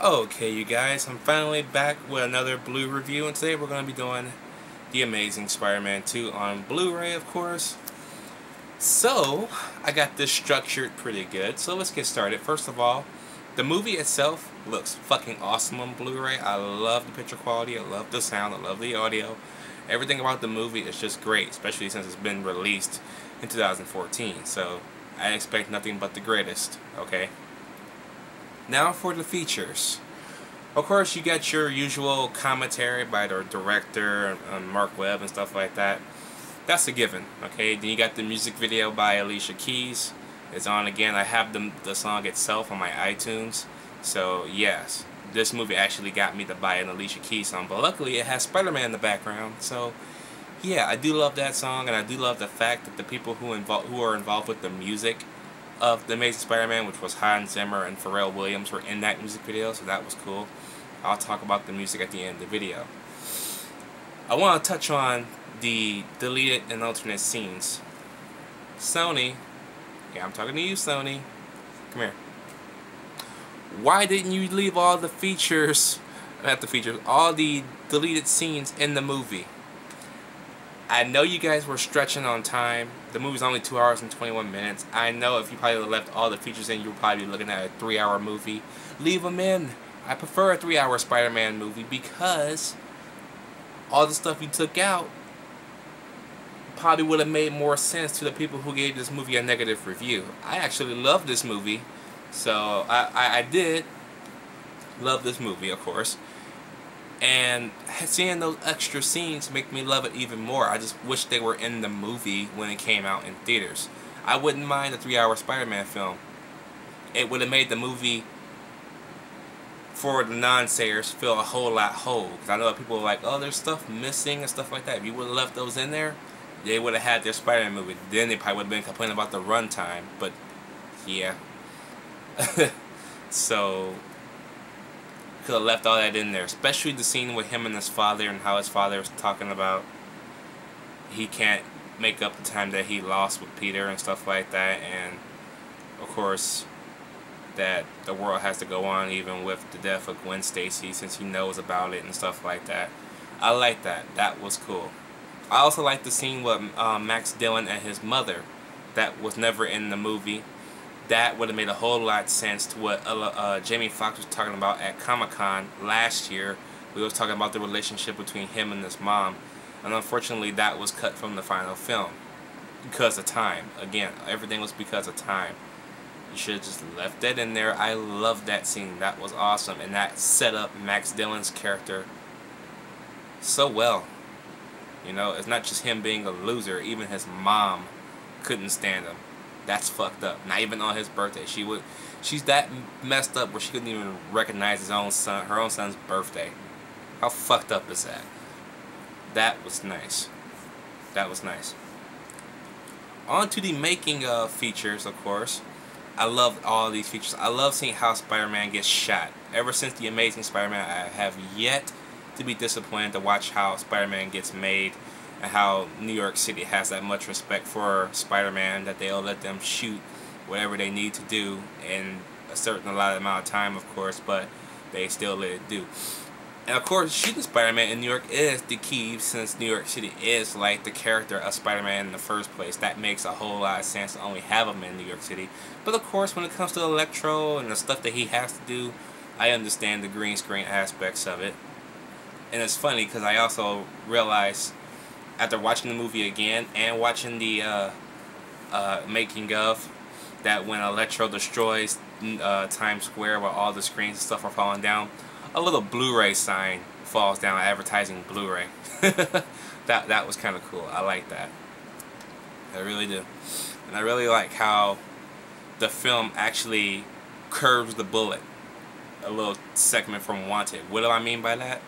Okay, you guys, I'm finally back with another Blu review, and today we're going to be doing The Amazing Spider-Man 2 on Blu-ray, of course. So, I got this structured pretty good, so let's get started. First of all, the movie itself looks fucking awesome on Blu-ray. I love the picture quality, I love the sound, I love the audio. Everything about the movie is just great, especially since it's been released in 2014, so I expect nothing but the greatest, okay? Now for the features. Of course, you get your usual commentary by the director, Mark Webb and stuff like that. That's a given, okay? Then you got the music video by Alicia Keys. It's on again. I have the song itself on my iTunes. So, yes, this movie actually got me to buy an Alicia Keys song. But luckily, it has Spider-Man in the background. So, yeah, I do love that song. And I do love the fact that the people who are involved with the music of The Amazing Spider-Man, which was Hans Zimmer and Pharrell Williams, were in that music video, so that was cool. I'll talk about the music at the end of the video. I want to touch on the deleted and alternate scenes. Sony, yeah, I'm talking to you, Sony. Come here. Why didn't you leave all the features, all the deleted scenes in the movie? I know you guys were stretching on time. The movie's only 2 hours and 21 minutes. I know if you probably left all the features in, you were probably looking at a 3-hour movie. Leave them in. I prefer a 3-hour Spider-Man movie because all the stuff you took out probably would have made more sense to the people who gave this movie a negative review. I actually love this movie, so I did love this movie, of course. And seeing those extra scenes make me love it even more. I just wish they were in the movie when it came out in theaters. I wouldn't mind a 3-hour Spider-Man film. It would have made the movie, for the non-sayers, feel a whole lot whole. Because I know people are like, oh, there's stuff missing and stuff like that. If you would have left those in there, they would have had their Spider-Man movie. Then they probably would have been complaining about the runtime. But, yeah. So could have left all that in there, especially the scene with him and his father, and how his father was talking about he can't make up the time that he lost with Peter and stuff like that, and of course that the world has to go on even with the death of Gwen Stacy, since he knows about it and stuff like that. I like that. That was cool. I also like the scene with Max Dillon and his mother. That was never in the movie. That would have made a whole lot of sense to what Jamie Foxx was talking about at Comic-Con last year. We was talking about the relationship between him and his mom. And unfortunately, that was cut from the final film. Because of time. Again, everything was because of time. You should have just left that in there. I love that scene. That was awesome. And that set up Max Dillon's character so well. You know, it's not just him being a loser. Even his mom couldn't stand him. That's fucked up. Not even on his birthday. She's that messed up where she couldn't even recognize her own son's birthday. How fucked up is that? That was nice. That was nice. On to the making of features, of course. I love all these features. I love seeing how Spider-Man gets shot. Ever since The Amazing Spider-Man, I have yet to be disappointed to watch how Spider-Man gets made, and how New York City has that much respect for Spider-Man that they'll let them shoot whatever they need to do in a certain amount of time, of course, but they still let it do. And of course, shooting Spider-Man in New York is the key, since New York City is like the character of Spider-Man in the first place. That makes a whole lot of sense to only have him in New York City. But of course, when it comes to Electro and the stuff that he has to do, I understand the green screen aspects of it. And it's funny because I also realized, after watching the movie again and watching the making of, that when Electro destroys Times Square where all the screens and stuff are falling down, a little Blu-ray sign falls down advertising Blu-ray. that was kind of cool. I like that. I really do. And I really like how the film actually curves the bullet. A little segment from Wanted. What do I mean by that?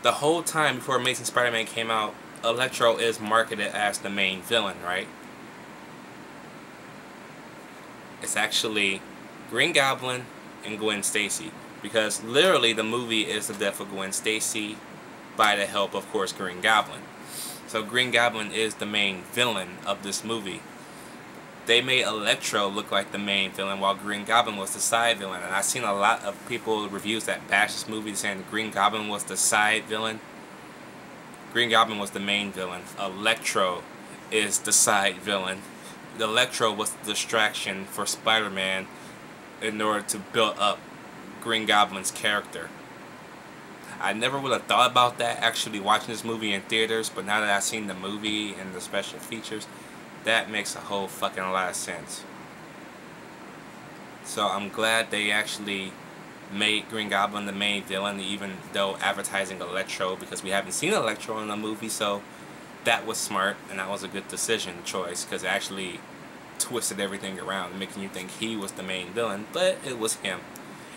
The whole time before Amazing Spider-Man came out, Electro is marketed as the main villain, right? It's actually Green Goblin and Gwen Stacy, because literally the movie is the death of Gwen Stacy by the help, of course, Green Goblin. So Green Goblin is the main villain of this movie. they made Electro look like the main villain while Green Goblin was the side villain. And I've seen a lot of people reviews that bash this movie saying the Green Goblin was the side villain. Green Goblin was the main villain. Electro is the side villain. The Electro was the distraction for Spider-Man in order to build up Green Goblin's character. I never would have thought about that actually watching this movie in theaters, but now that I've seen the movie and the special features, that makes a whole fucking lot of sense. So I'm glad they actually made Green Goblin the main villain, even though advertising Electro, because we haven't seen Electro in the movie, so that was smart, and that was a good choice, because it actually twisted everything around, making you think he was the main villain, but it was him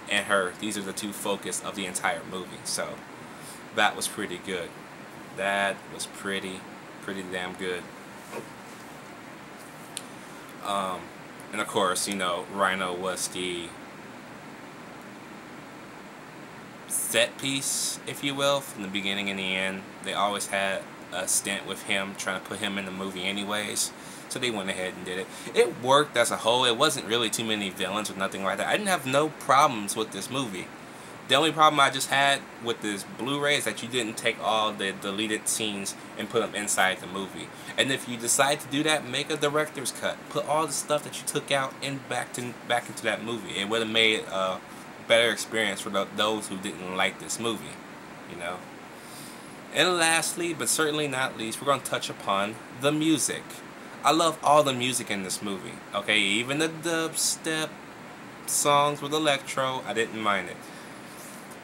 and her. These are the two focus of the entire movie, so that was pretty good. That was pretty damn good. And of course, you know, Rhino was the set piece, if you will, from the beginning and the end. They always had a stint with him, trying to put him in the movie anyways, so they went ahead and did it. It worked as a whole. It wasn't really too many villains or nothing like that. I didn't have no problems with this movie. The only problem I just had with this Blu-ray is that you didn't take all the deleted scenes and put them inside the movie. And if you decide to do that, make a director's cut. Put all the stuff that you took out back into that movie. It would have made a better experience for those who didn't like this movie, you know. And lastly, but certainly not least, we're going to touch upon the music. I love all the music in this movie. Okay, even the dubstep songs with Electro, I didn't mind it.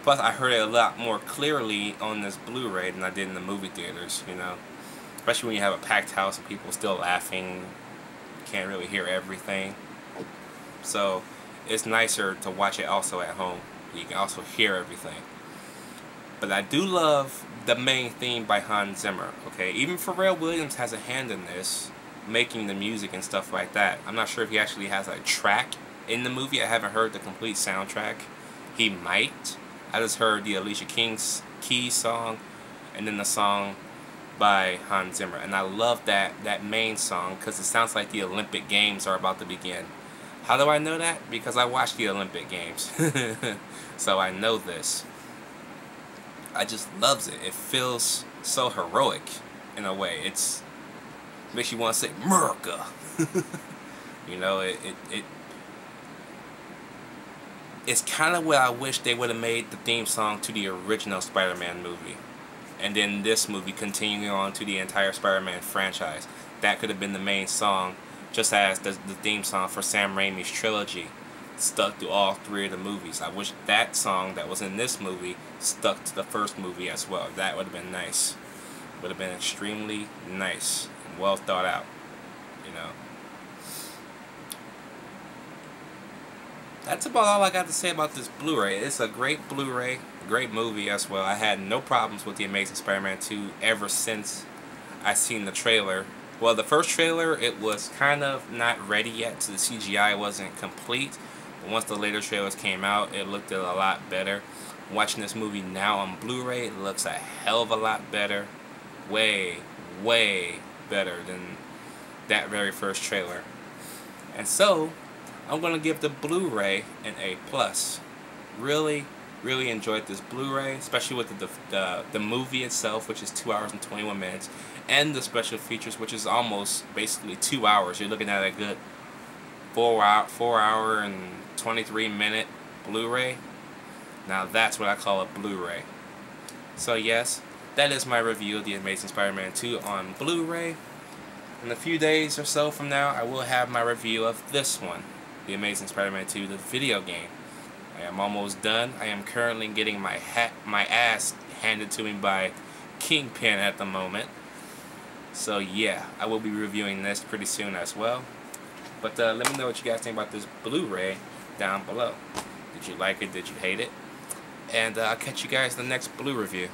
Plus, I heard it a lot more clearly on this Blu-ray than I did in the movie theaters, you know. Especially when you have a packed house and people still laughing. You can't really hear everything. So, it's nicer to watch it also at home. You can also hear everything. But I do love the main theme by Hans Zimmer, okay? Even Pharrell Williams has a hand in this, making the music and stuff like that. I'm not sure if he actually has a track in the movie. I haven't heard the complete soundtrack. He might. I just heard the Alicia Keys song, and then the song by Hans Zimmer. And I love that main song, because it sounds like the Olympic Games are about to begin. How do I know that? Because I watched the Olympic Games. So I know this. I just loves it. It feels so heroic in a way. It makes you want to say America. You know, it's kind of what I wish they would have made the theme song to the original Spider-Man movie, and then this movie continuing on to the entire Spider-Man franchise. That could have been the main song, just as the theme song for Sam Raimi's trilogy stuck to all three of the movies. I wish that song that was in this movie stuck to the first movie as well. That would have been nice. Would have been extremely nice and well thought out, you know. That's about all I got to say about this Blu-ray. It's a great Blu-ray, great movie as well. I had no problems with The Amazing Spider-Man 2 ever since I seen the trailer. Well, the first trailer, it was kind of not ready yet, so the CGI wasn't complete. But once the later trailers came out, it looked a lot better. Watching this movie now on Blu-ray, it looks a hell of a lot better. Way, way better than that very first trailer. And so, I'm going to give the Blu-ray an A+. Really enjoyed this Blu-ray, especially with the movie itself, which is 2 hours and 21 minutes, and the special features, which is almost basically 2 hours. You're looking at a good 4 hour and 23 minute Blu-ray. Now that's what I call a Blu-ray. So yes, that is my review of The Amazing Spider-Man 2 on Blu-ray. In a few days or so from now, I will have my review of this one, The Amazing Spider-Man 2, the video game. I am almost done. I am currently getting my ass handed to me by Kingpin at the moment. So yeah, I will be reviewing this pretty soon as well. But let me know what you guys think about this Blu-ray down below. Did you like it? Did you hate it? And I'll catch you guys in the next Blu review.